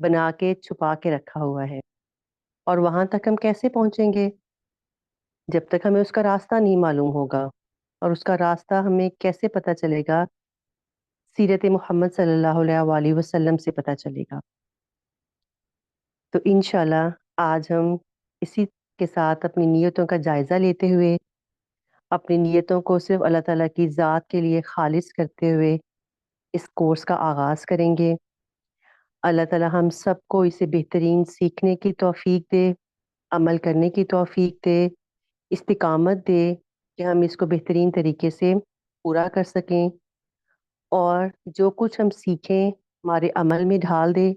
بنا کے چھپا کے رکھا ہوا ہے، اور وہاں تک ہم کیسے پہنچیں گے جب تک ہمیں اس کا راستہ نہیں معلوم ہوگا؟ اور اس کا راستہ ہمیں کیسے پتہ چلے گا؟ سیرت محمد صلی اللہ علیہ وآلہ وسلم سے پتہ چلے گا۔ تو انشاءاللہ آج ہم اسی کے ساتھ اپنی نیتوں کا جائزہ لیتے ہوئے، اپنی نیتوں کو صرف اللہ تعالیٰ کی ذات کے لیے خالص کرتے ہوئے اس کورس کا آغاز کریں گے۔ اللہ تعالیٰ ہم سب کو اسے بہترین سیکھنے کی توفیق دے، عمل کرنے کی توفیق دے، استقامت دے کہ ہم اس کو بہترین طریقے سے پورا کر سکیں، اور جو کچھ ہم سیکھیں ہمارے عمل میں ڈھال دے۔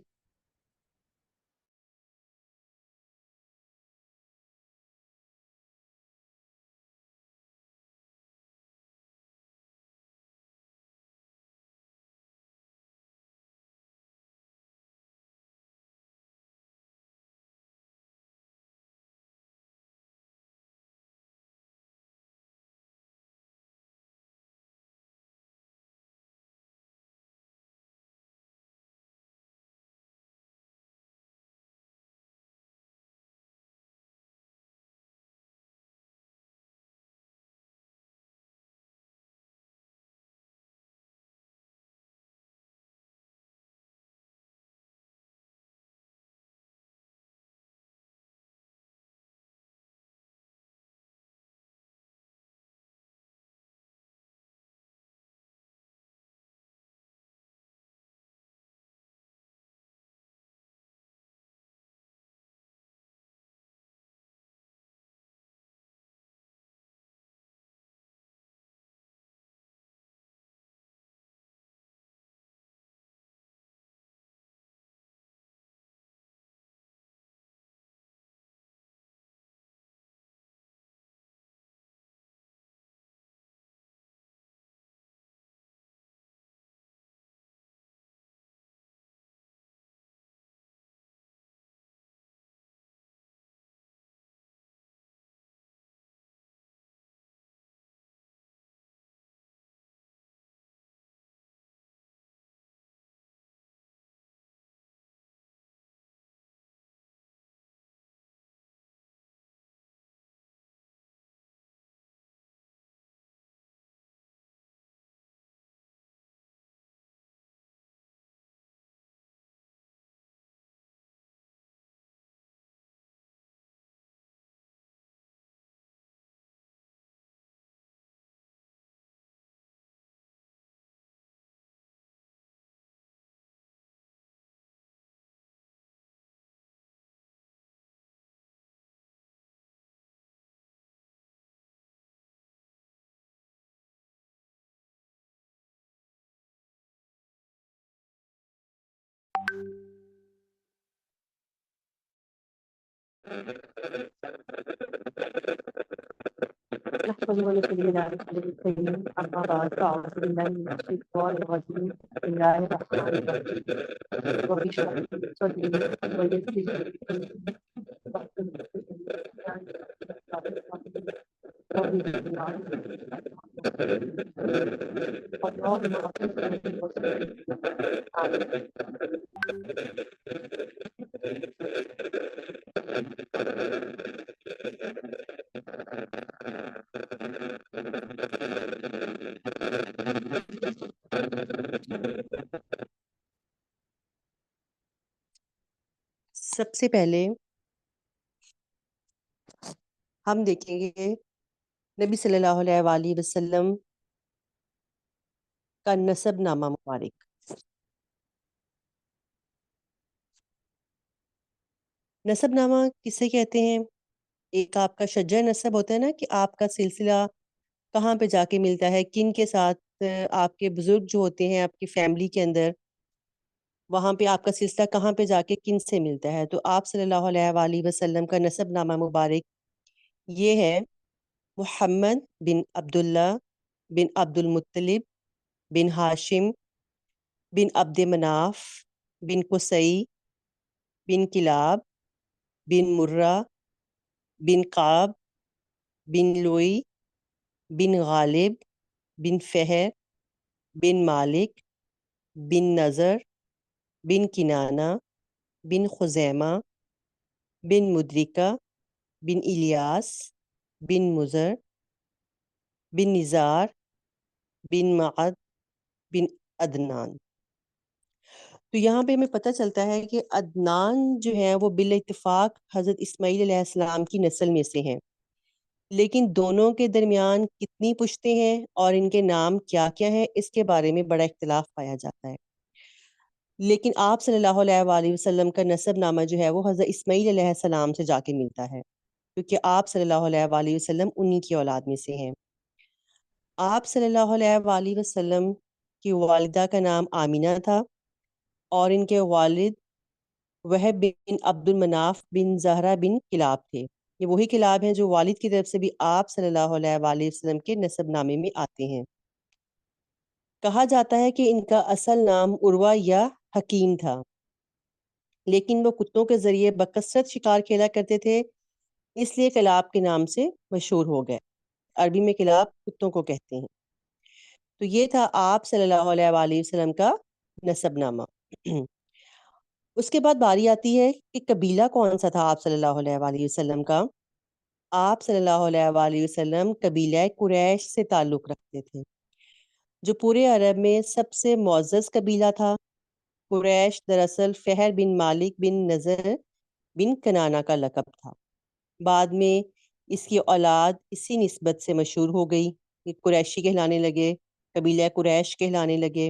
نحمده ونصلي على رسوله الكريم، أما بعد فأعوذ بالله من الشيطان الرجيم. بسم الله الرحمن الرحيم. رب اشرح لي صدري ويسر لي أمري واحلل عقدة من لساني يفقهوا قولي. رب زدني علما اللهم وفقنا للرسول. آمين. سب سے پہلے ہم دیکھیں گے نبی صلی اللہ علیہ وآلہ وسلم کا نسب نامہ مبارک۔ نسب نامہ کسے کہتے ہیں؟ ایک آپ کا شجر نسب ہوتا ہے نا، کہ آپ کا سلسلہ کہاں پہ جا کے ملتا ہے، کن کے ساتھ آپ کے بزرگ جو ہوتے ہیں آپ کی فیملی کے اندر، وہاں پہ آپ کا سلسلہ کہاں پہ جا کے کن سے ملتا ہے۔ تو آپ صلی اللہ علیہ وآلہ وسلم کا نسب نامہ مبارک یہ ہے: محمد بن عبداللہ بن عبد المطلب بن ہاشم بن عبد مناف بن قصی بن کلاب بن مرہ بن قاب بن لوئی بن غالب بن فہر بن مالک بن نظر بن کنانہ بن خزیمہ بن مدرکہ بن الیاس بن مزر بن نزار بن معد بن عدنان۔ تو یہاں پہ ہمیں پتہ چلتا ہے کہ عدنان جو ہے وہ بالاتفاق حضرت اسماعیل علیہ السلام کی نسل میں سے ہیں، لیکن دونوں کے درمیان کتنی پشتیں ہیں اور ان کے نام کیا کیا ہیں اس کے بارے میں بڑا اختلاف پایا جاتا ہے۔ لیکن آپ صلی اللہ علیہ وآلہ وسلم کا نسب نامہ جو ہے وہ حضرت اسماعیل علیہ السلام سے جا کے ملتا ہے، کیونکہ آپ صلی اللہ علیہ وآلہ وسلم انہی کی اولاد میں سے ہیں۔ آپ صلی اللہ علیہ وآلہ وسلم کی والدہ کا نام آمینہ تھا، اور ان کے والد وہب بن عبد المناف بن زہرہ بن کلاب تھے۔ یہ وہی کلاب ہیں جو والد کی طرف سے بھی آپ صلی اللہ علیہ وآلہ وسلم کے نسب نامے میں آتے ہیں۔ کہا جاتا ہے کہ ان کا اصل نام عروہ یا حکیم تھا، لیکن وہ کتوں کے ذریعے بکثرت شکار کھیلا کرتے تھے، اس لیے کلاب کے نام سے مشہور ہو گئے۔ عربی میں کلاب کتوں کو کہتے ہیں۔ تو یہ تھا آپ صلی اللہ علیہ وآلہ وسلم کا نسب نامہ۔ اس کے بعد باری آتی ہے کہ قبیلہ کون سا تھا آپ صلی اللہ علیہ وآلہ وسلم کا۔ آپ صلی اللہ علیہ وآلہ وسلم قبیلہ قریش سے تعلق رکھتے تھے، جو پورے عرب میں سب سے معزز قبیلہ تھا۔ قریش دراصل فہر بن مالک بن نضر بن کنانہ کا لقب تھا۔ بعد میں اس کی اولاد اسی نسبت سے مشہور ہو گئی، کہ قریشی کہلانے لگے، قبیلہ قریش کہلانے لگے۔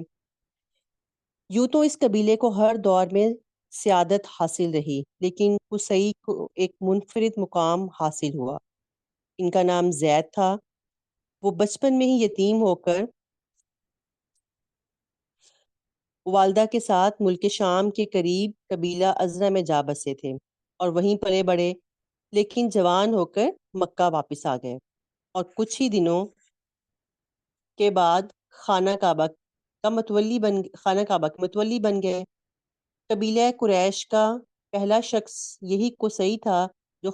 یوں تو اس قبیلے کو ہر دور میں سیادت حاصل رہی، لیکن قصی کو ایک منفرد مقام حاصل ہوا۔ ان کا نام زید تھا۔ وہ بچپن میں ہی یتیم ہو کر والدہ کے ساتھ ملک شام کے قریب قبیلہ ازرہ میں جا بسے تھے اور وہیں پلے بڑھے، لیکن جوان ہو کر مکہ واپس آ گئے اور کچھ ہی دنوں کے بعد خانہ کعبہ کے متولی بن گئے۔ قبیلہ قریش کا پہلا شخص یہی قصی تھا جو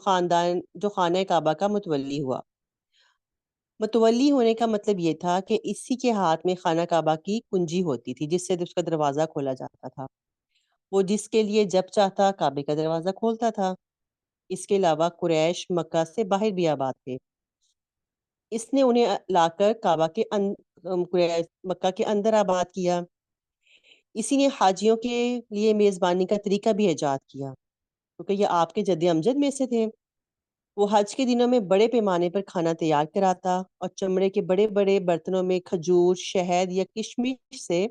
خانہ کعبہ کا متولی ہوا۔ متولی ہونے کا مطلب یہ تھا کہ اسی کے ہاتھ میں خانہ کعبہ کی کنجی ہوتی تھی، جس سے اس کا دروازہ کھولا جاتا تھا۔ وہ جس کے لیے جب چاہتا کعبے کا دروازہ کھولتا تھا۔ اس کے علاوہ قریش مکہ سے باہر بھی آباد تھے۔ اس نے انہیں لا کر مکہ کے اندر آباد کیا۔ اسی نے حاجیوں کے لیے میزبانی کا طریقہ بھی ایجاد کیا، کیونکہ یہ آپ کے جد امجد میں سے تھے۔ وہ حج کے دنوں میں بڑے پیمانے پر کھانا تیار کراتا اور چمڑے کے بڑے بڑے برتنوں میں کھجور، شہد یا کشمش سے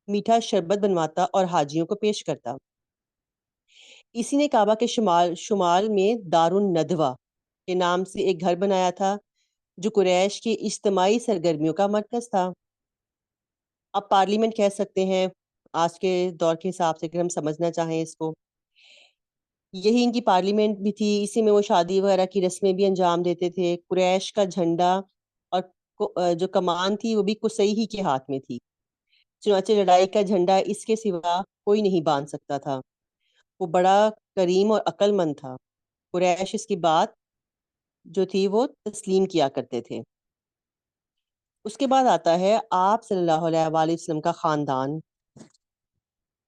میٹھا شربت بنواتا اور حاجیوں کو پیش کرتا۔ اسی نے کعبہ کے شمال میں دار الندوہ کے نام سے ایک گھر بنایا تھا، جو قریش کی اجتماعی سرگرمیوں کا مرکز تھا۔ اب پارلیمنٹ کہہ سکتے ہیں آج کے دور کے حساب سے، اگر ہم سمجھنا چاہیں اس کو۔ یہی ان کی پارلیمنٹ بھی تھی، اسی میں وہ شادی وغیرہ کی رسمیں بھی انجام دیتے تھے۔ قریش کا جھنڈا اور جو کمان تھی وہ بھی قصی ہی کے ہاتھ میں تھی، چنانچہ لڑائی کا جھنڈا اس کے سوا کوئی نہیں باندھ سکتا تھا۔ وہ بڑا کریم اور عقل مند تھا۔ قریش اس کی بات جو تھی وہ تسلیم کیا کرتے تھے۔ اس کے بعد آتا ہے آپ صلی اللہ علیہ وآلہ وسلم کا خاندان،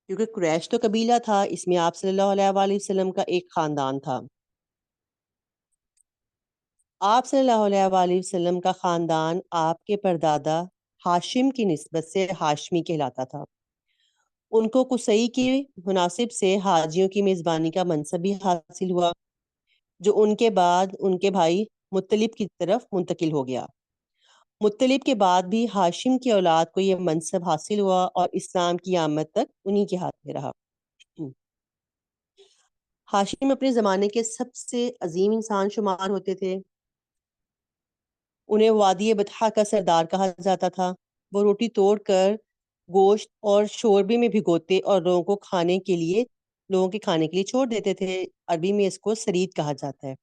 کیونکہ قریش تو قبیلہ تھا، اس میں آپ صلی اللہ علیہ وآلہ وسلم کا ایک خاندان تھا۔ آپ صلی اللہ علیہ وآلہ وسلم کا خاندان آپ کے پردادا ہاشم کی نسبت سے ہاشمی کہلاتا تھا۔ ان کو قصی کی مناسب سے حاجیوں کی میزبانی کا منصب بھی حاصل ہوا، جو ان کے بعد ان کے بھائی مطلب کی طرف منتقل ہو گیا۔ مطلب کے بعد بھی ہاشم کی اولاد کو یہ منصب حاصل ہوا اور اسلام کی آمد تک انہی کے ہاتھ میں رہا۔ ہاشم اپنے زمانے کے سب سے عظیم انسان شمار ہوتے تھے۔ انہیں وادی بطحا کا سردار کہا جاتا تھا۔ وہ روٹی توڑ کر گوشت اور شوربے میں بھگوتے اور لوگوں کے کھانے کے لیے چھوڑ دیتے تھے۔ عربی میں اس کو سرید کہا جاتا ہے۔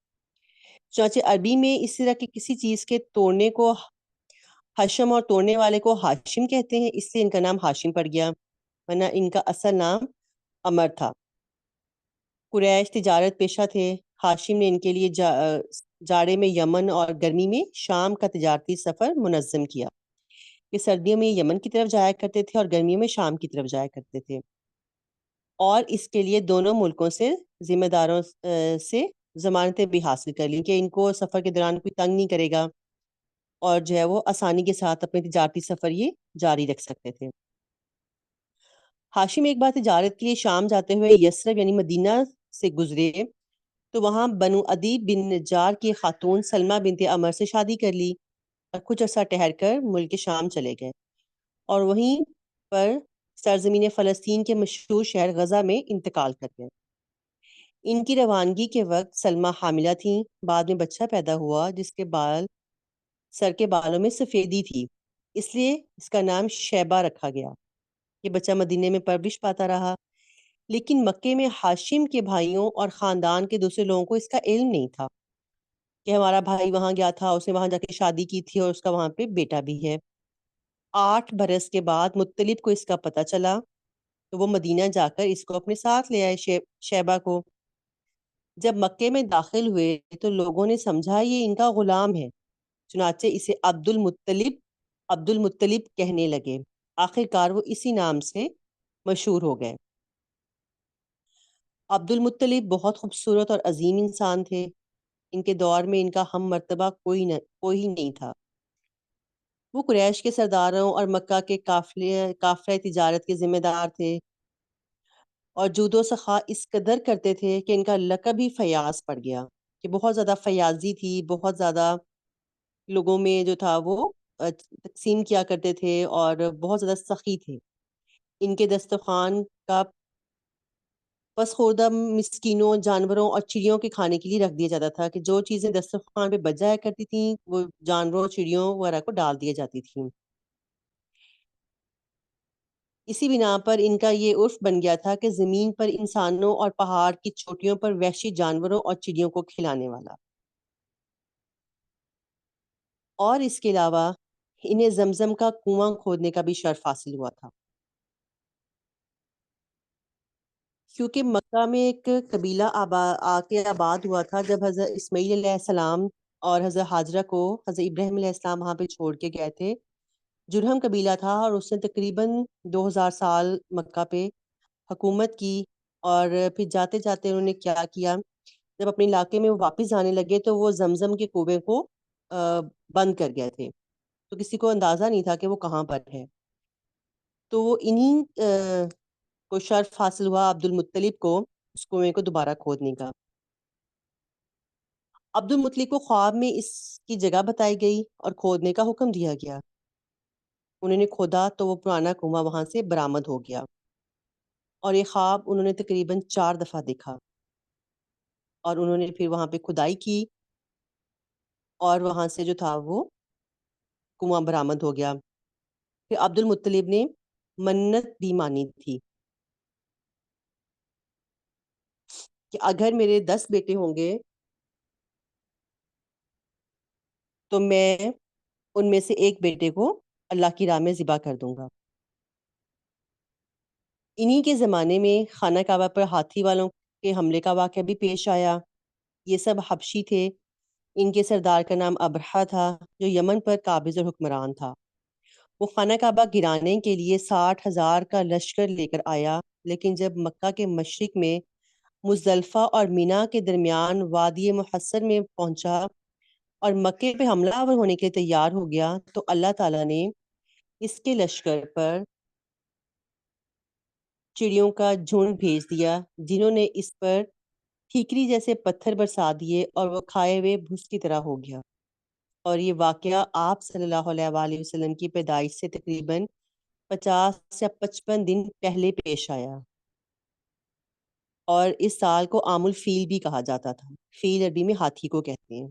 چنانچہ عربی میں اس طرح کی کسی چیز کے توڑنے کو حشم اور توڑنے والے کو ہاشم کہتے ہیں، اس لیے ان کا نام ہاشم پڑ گیا، ورنہ ان کا اصل نام عمر تھا۔ قریش تجارت پیشہ تھے۔ ہاشم نے ان کے لیے جاڑے میں یمن اور گرمی میں شام کا تجارتی سفر منظم کیا، کہ سردیوں میں یمن کی طرف جایا کرتے تھے اور گرمیوں میں شام کی طرف جایا کرتے تھے۔ اور اس کے لیے دونوں ملکوں سے ذمہ داروں سے ضمانتیں بھی حاصل کر لیں کہ ان کو سفر کے دوران کوئی تنگ نہیں کرے گا، اور جو ہے وہ آسانی کے ساتھ اپنے تجارتی سفر یہ جاری رکھ سکتے تھے۔ ہاشم ایک بار تجارت کے لیے شام جاتے ہوئے یثرب یعنی مدینہ سے گزرے تو وہاں بنو عدی بن نجار کی خاتون سلمہ بنت عمر سے شادی کر لی اور کچھ عرصہ ٹھہر کر ملک شام چلے گئے، اور وہیں پر سرزمین فلسطین کے مشہور شہر غزہ میں انتقال کر گئے۔ ان کی روانگی کے وقت سلمہ حاملہ تھیں، بعد میں بچہ پیدا ہوا جس کے سر کے بالوں میں سفیدی تھی، اس لیے اس کا نام شیبہ رکھا گیا۔ یہ بچہ مدینے میں پرورش پاتا رہا، لیکن مکے میں ہاشم کے بھائیوں اور خاندان کے دوسرے لوگوں کو اس کا علم نہیں تھا کہ ہمارا بھائی وہاں گیا تھا، اس نے وہاں جا کے شادی کی تھی اور اس کا وہاں پہ بیٹا بھی ہے۔ 8 برس کے بعد مطلب کو اس کا پتہ چلا تو وہ مدینہ جا کر اس کو اپنے ساتھ لے آئے شیبہ کو۔ جب مکے میں داخل ہوئے تو لوگوں نے سمجھا یہ ان کا غلام ہے، چنانچہ اسے عبد المطلب کہنے لگے۔ آخر کار وہ اسی نام سے مشہور ہو گئے۔ عبد المطلب بہت خوبصورت اور عظیم انسان تھے، ان کے دور میں ان کا ہم مرتبہ کوئی نہیں تھا۔ وہ قریش کے سرداروں اور مکہ کے قافلہ تجارت کے ذمہ دار تھے، اور جود و سخا اس قدر کرتے تھے کہ ان کا لقب ہی فیاض پڑ گیا، کہ بہت زیادہ فیاضی تھی، بہت زیادہ لوگوں میں جو تھا وہ تقسیم کیا کرتے تھے اور بہت زیادہ سخی تھے۔ ان کے دسترخوان کا پس خوردہ مسکینوں، جانوروں اور چڑیوں کے کھانے کے لیے رکھ دیا جاتا تھا، کہ جو چیزیں دسترخوان پہ بچ جایا کرتی تھیں وہ جانوروں، چڑیوں وغیرہ کو ڈال دیا جاتی تھیں۔ اسی بنا پر ان کا یہ عرف بن گیا تھا کہ زمین پر انسانوں اور پہاڑ کی چوٹیوں پر وحشی جانوروں اور چڑیوں کو کھلانے والا۔ اور اس کے علاوہ انہیں زمزم کا کنواں کھودنے کا بھی شرف حاصل ہوا تھا، کیونکہ مکہ میں ایک قبیلہ آ کے آباد ہوا تھا جب حضرت اسماعیل علیہ السلام اور حضرت حاجرہ کو حضرت ابراہیم علیہ السلام وہاں پہ چھوڑ کے گئے تھے۔ جرہم قبیلہ تھا اور اس نے تقریباً 2000 سال مکہ پہ حکومت کی، اور پھر جاتے جاتے انہوں نے کیا کیا، جب اپنے علاقے میں وہ واپس جانے لگے تو وہ زمزم کے کنویں کو بند کر گئے تھے، تو کسی کو اندازہ نہیں تھا کہ وہ کہاں پر ہے۔ تو وہ انہی کو شرف حاصل ہوا عبد المطلب کو اس کنویں کو دوبارہ کھودنے کا۔ عبد المطلب کو خواب میں اس کی جگہ بتائی گئی اور کھودنے کا حکم دیا گیا۔ انہوں نے کھودا تو وہ پرانا کنواں وہاں سے برآمد ہو گیا، اور یہ خواب انہوں نے تقریباً 4 دفعہ دیکھا، اور انہوں نے پھر وہاں پہ کھدائی کی اور وہاں سے جو تھا وہ کنواں برآمد ہو گیا۔ پھر عبد المطلب نے منت بھی مانی تھی کہ اگر میرے 10 بیٹے ہوں گے تو میں ان میں سے ایک بیٹے کو اللہ کی راہ میں ذبح کر دوں گا۔ انہی کے زمانے میں خانہ کعبہ پر ہاتھی والوں کے حملے کا واقعہ بھی پیش آیا۔ یہ سب حبشی تھے، ان کے سردار کا نام ابرہہ تھا جو یمن پر قابض اور حکمران تھا۔ وہ خانہ کعبہ گرانے کے لیے 60,000 کا لشکر لے کر آیا، لیکن جب مکہ کے مشرق میں مزدلفہ اور مینا کے درمیان وادی محصر میں پہنچا اور مکے پہ حملہ آور ہونے کے لیے تیار ہو گیا تو اللہ تعالیٰ نے اس کے لشکر پر چڑیوں کا جھنڈ بھیج دیا، جنہوں نے اس پر ٹھیکری جیسے پتھر برسا دیے اور وہ کھائے ہوئے بھس کی طرح ہو گیا۔ اور یہ واقعہ آپ صلی اللہ علیہ وآلہ وسلم کی پیدائش سے تقریباً 50 یا 55 دن پہلے پیش آیا، اور اس سال کو عام الفیل بھی کہا جاتا تھا۔ فیل عربی میں ہاتھی کو کہتے ہیں۔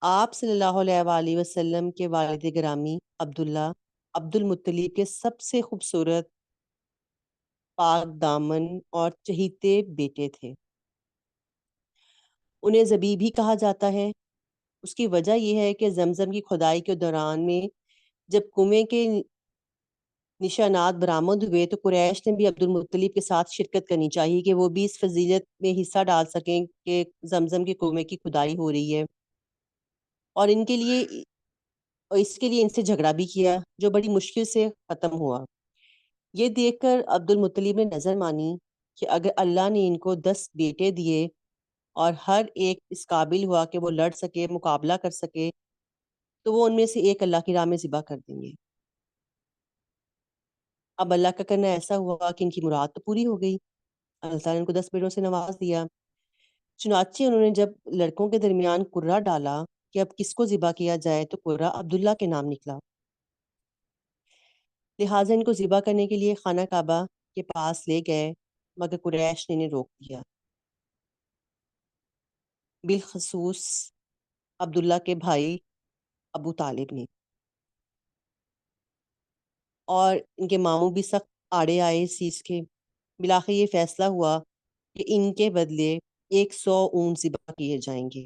آپ صلی اللہ علیہ وآلہ وسلم کے والد گرامی عبداللہ عبد المطلب کے سب سے خوبصورت، پاک دامن اور چہیتے بیٹے تھے۔ انہیں ذبیح بھی کہا جاتا ہے۔ اس کی وجہ یہ ہے کہ زمزم کی کھدائی کے دوران میں جب کنویں کے نشانات برآمد ہوئے تو قریش نے بھی عبد المطلب کے ساتھ شرکت کرنی چاہیے کہ وہ بھی اس فضیلت میں حصہ ڈال سکیں کہ زمزم کے کنویں کی کھدائی ہو رہی ہے، اور اس کے لیے ان سے جھگڑا بھی کیا جو بڑی مشکل سے ختم ہوا۔ یہ دیکھ کر عبد المطلب نے نظر مانی کہ اگر اللہ نے ان کو 10 بیٹے دیے اور ہر ایک اس قابل ہوا کہ وہ لڑ سکے، مقابلہ کر سکے، تو وہ ان میں سے ایک اللہ کی راہ میں ذبح کر دیں گے۔ اب اللہ کا کرنا ایسا ہوا کہ ان کی مراد تو پوری ہو گئی، اللہ تعالیٰ نے ان کو 10 بیٹوں سے نواز دیا۔ چنانچہ انہوں نے جب لڑکوں کے درمیان قرہ ڈالا کہ اب کس کو ذبح کیا جائے، تو قرہ عبداللہ کے نام نکلا۔ لہٰذا ان کو ذبح کرنے کے لیے خانہ کعبہ کے پاس لے گئے، مگر قریش نے انہیں روک دیا، بالخصوص عبداللہ کے بھائی ابو طالب نے، اور ان کے ماموں بھی سخت آڑے آئے اس چیز کے۔ بالآخر یہ فیصلہ ہوا کہ ان کے بدلے 100 اونٹ ذبح کیے جائیں گے۔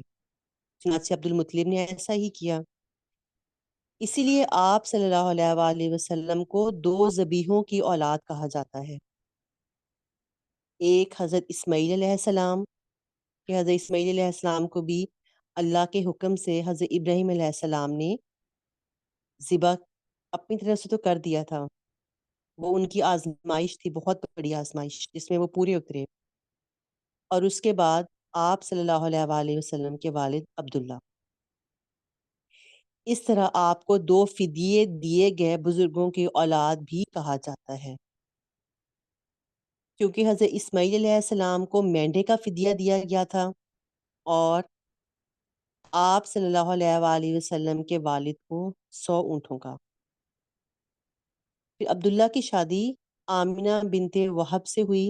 چنانچہ عبد المطلب نے ایسا ہی کیا۔ اسی لیے آپ صلی اللہ علیہ وآلہ وسلم کو 2 ذبیحوں کی اولاد کہا جاتا ہے، ایک حضرت اسماعیل علیہ السلام کہ حضرت اسماعیل علیہ السلام کو بھی اللہ کے حکم سے حضرت ابراہیم علیہ السلام نے ذبح اپنی طرف سے تو کر دیا تھا، وہ ان کی آزمائش تھی، بہت بڑی آزمائش جس میں وہ پورے اترے۔ اور اس کے بعد آپ صلی اللہ علیہ وآلہ وسلم کے والد عبداللہ۔ اس طرح آپ کو 2 فدیے دیے گئے بزرگوں کی اولاد بھی کہا جاتا ہے، کیونکہ حضرت اسماعیل علیہ السلام کو مینڈے کا فدیہ دیا گیا تھا، اور آپ صلی اللہ علیہ وآلہ وسلم کے والد کو 100 اونٹوں کا۔ پھر عبداللہ کی شادی آمنہ بنت وہب سے ہوئی،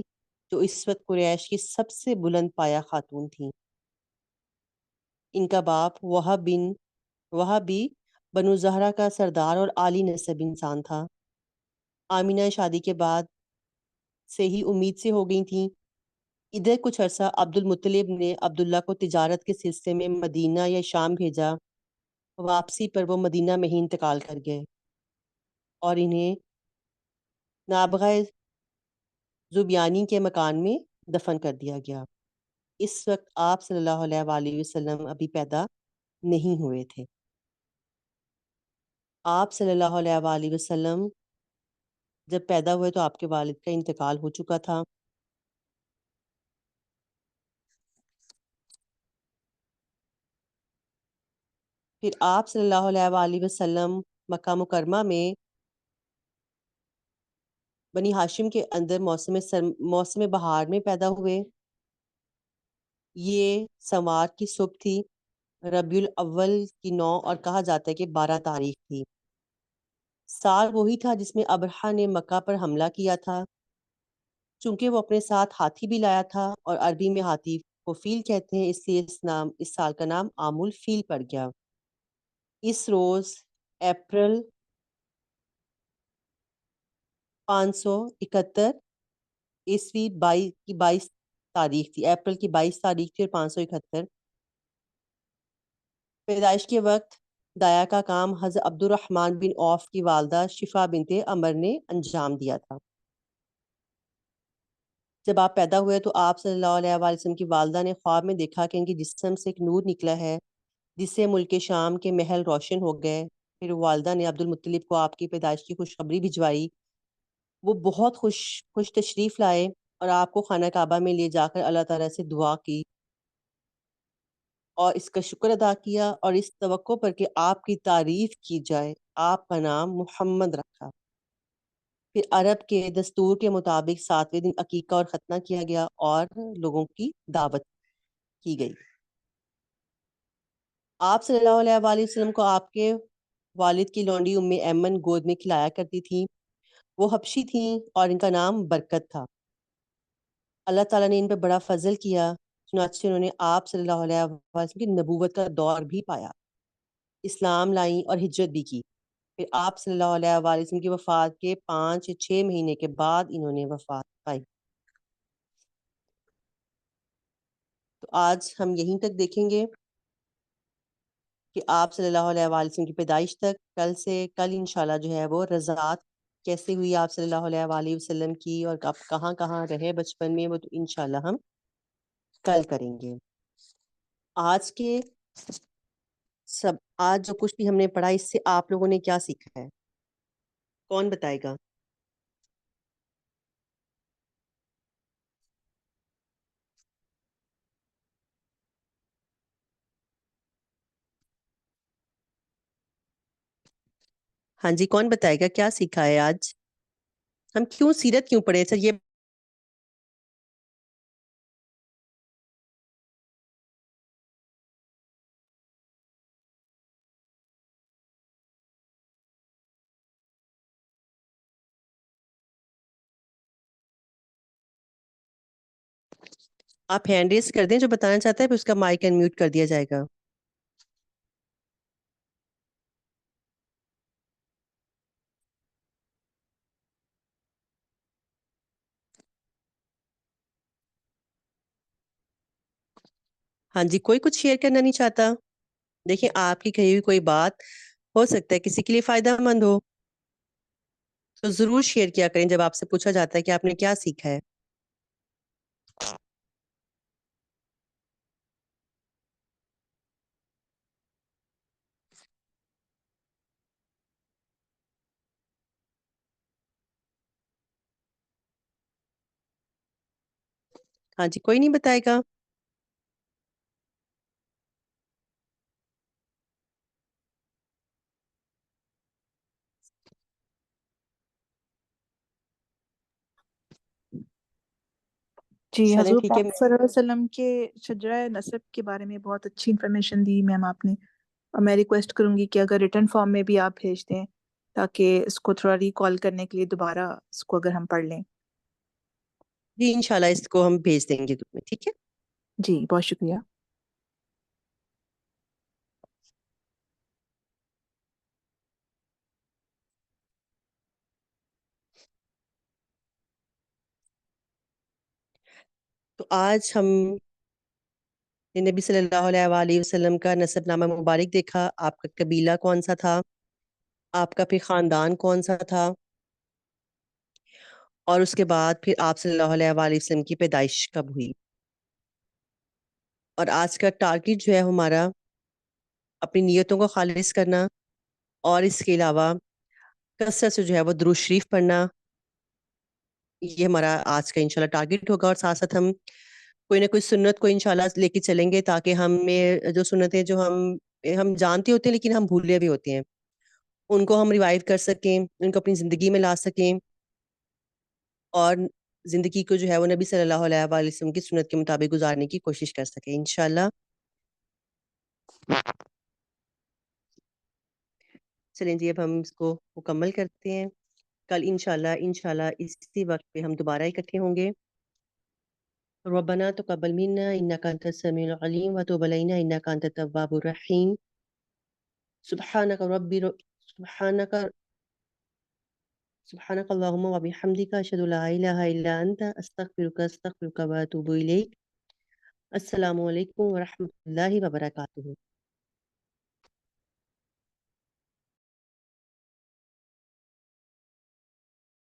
جو اس وقت قریش کی سب سے بلند پایہ خاتون تھیں۔ ان کا باپ وہب بھی بنو زہرہ کا سردار اور عالی نسب انسان تھا۔ آمنہ شادی کے بعد سے ہی امید سے ہو گئی تھیں۔ ادھر کچھ عرصہ عبد المطلب نے عبداللہ کو تجارت کے سلسلے میں مدینہ یا شام بھیجا، واپسی پر وہ مدینہ میں ہی انتقال کر گئے اور انہیں نابغہ زبیانی کے مکان میں دفن کر دیا گیا۔ اس وقت آپ صلی اللہ علیہ وآلہ وسلم ابھی پیدا نہیں ہوئے تھے۔ آپ صلی اللہ علیہ وآلہ وسلم جب پیدا ہوئے تو آپ کے والد کا انتقال ہو چکا تھا۔ پھر آپ صلی اللہ علیہ وآلہ وسلم مکہ مکرمہ میں بنی ہاشم کے اندر موسم بہار میں پیدا ہوئے۔ یہ سوار کی صبح تھی، ربیع الاول کی 9 اور کہا جاتا ہے کہ 12 تاریخ تھی۔ سال وہی تھا جس میں ابرہہ نے مکہ پر حملہ کیا تھا۔ چونکہ وہ اپنے ساتھ ہاتھی بھی لایا تھا اور عربی میں ہاتھی کو فیل کہتے ہیں، اس لیے اس سال کا نام عام الفیل پڑ گیا۔ اس روز اپریل 571 عیسوی کی 22 تاریخ تھی، اپریل کی 22 تاریخ تھی، اور 571 پیدائش کے وقت دایا کا کام حضرت عبد الرحمن بن عوف کی والدہ شفا بنت عمر نے انجام دیا تھا۔ جب آپ پیدا ہوئے تو آپ صلی اللہ علیہ وآلہ وسلم کی والدہ نے خواب میں دیکھا کہ ان کے جسم سے ایک نور نکلا ہے جس سے ملک شام کے محل روشن ہو گئے۔ پھر والدہ نے عبد المطلب کو آپ کی پیدائش کی خوشخبری بھجوائی۔ وہ بہت خوش تشریف لائے اور آپ کو خانہ کعبہ میں لے جا کر اللہ تعالیٰ سے دعا کی اور اس کا شکر ادا کیا، اور اس توقع پر کہ آپ کی تعریف کی جائے آپ کا نام محمد رکھا۔ پھر عرب کے دستور کے مطابق 7ویں دن عقیقہ اور ختنہ کیا گیا اور لوگوں کی دعوت کی گئی۔ آپ صلی اللہ علیہ وآلہ وسلم کو آپ کے والد کی لونڈی ایمن گود میں کھلایا کرتی تھیں۔ وہ حبشی تھیں اور ان کا نام برکت تھا۔ اللہ تعالیٰ نے ان پہ بڑا فضل کیا، چنانچہ انہوں نے آپ صلی اللہ علیہ وسلم کی نبوت کا دور بھی پایا، اسلام لائیں اور ہجرت بھی کی۔ پھر آپ صلی اللہ علیہ وآلہ وسلم کی وفات کے 5-6 مہینے کے بعد انہوں نے وفات پائی۔ تو آج ہم یہیں تک دیکھیں گے کہ آپ صلی اللہ علیہ وآلہ وسلم کی پیدائش تک، کل انشاءاللہ جو ہے وہ رضاعت کیسے ہوئی آپ صلی اللہ علیہ وآلہ وسلم کی، اور آپ کہاں کہاں رہے بچپن میں، وہ تو انشاءاللہ ہم کل کریں گے۔ آج جو کچھ بھی ہم نے پڑھا، اس سے آپ لوگوں نے کیا سیکھا ہے؟ کون بتائے گا؟ ہاں جی، کون بتائے گا کیا سیکھا ہے آج؟ ہم کیوں سیرت کیوں پڑھے سر؟ یہ آپ ہینڈ ریس کر دیں جو بتانا چاہتا ہے، پھر اس کا مائک انمیوٹ کر دیا جائے گا. ہاں جی، کوئی کچھ شیئر کرنا نہیں چاہتا؟ دیکھیں، آپ کی کہی ہوئی کوئی بات ہو سکتا ہے کسی کے لیے فائدہ مند ہو، تو ضرور شیئر کیا کریں جب آپ سے پوچھا جاتا ہے کہ آپ نے کیا سیکھا ہے. ہاں جی، کوئی نہیں بتائے گا؟ جی، چلیں حضور ٹھیک ہے. پاک صلی اللہ علیہ وسلم کے شجرہ نسب کے بارے میں بہت اچھی انفارمیشن دی میم آپ نے، اور میں ریکویسٹ کروں گی کہ اگر ریٹن فارم میں بھی آپ بھیج دیں تاکہ اس کو تھوڑا ریکال کرنے کے لیے دوبارہ اس کو اگر ہم پڑھ لیں. جی انشاءاللہ اس کو ہم بھیج دیں گے تمہیں، ٹھیک ہے. جی بہت شکریہ. تو آج ہم نے نبی صلی اللہ علیہ وآلہ وسلم کا نسب نامہ مبارک دیکھا. آپ کا قبیلہ کون سا تھا، آپ کا پھر خاندان کون سا تھا، اور اس کے بعد پھر آپ صلی اللہ علیہ وآلہ وسلم کی پیدائش کب ہوئی. اور آج کا ٹارگٹ جو ہے ہمارا اپنی نیتوں کو خالص کرنا، اور اس کے علاوہ کثرت سے جو ہے وہ درود شریف پڑھنا. یہ ہمارا آج کا انشاءاللہ ٹارگٹ ہوگا. اور ساتھ ساتھ ہم کوئی نہ کوئی سنت کو انشاءاللہ لے کے چلیں گے، تاکہ ہمیں جو سنتیں جو ہم جانتے ہوتے ہیں لیکن ہم بھولے بھی ہوتے ہیں، ان کو ہم ریوائو کر سکیں، ان کو اپنی زندگی میں لا سکیں، اور زندگی کو جو ہے وہ نبی صلی اللہ علیہ وآلہ وسلم کی سنت کے مطابق گزارنے کی کوشش کر سکیں انشاءاللہ. چلیں جی، اب ہم اس کو مکمل کرتے ہیں. کل انشاءاللہ اسی وقت پہ ہم دوبارہ اکٹھے ہوں گے. ربنا تقبل منا انك انت السميع العليم وتب علينا انك انت التواب الرحيم. سبحانك ربي سبحانك سبحانك اللهم وبحمدك اشهد ان لا اله الا انت استغفرك واتوب اليك. السلام علیکم ورحمۃ اللہ وبرکاتہ.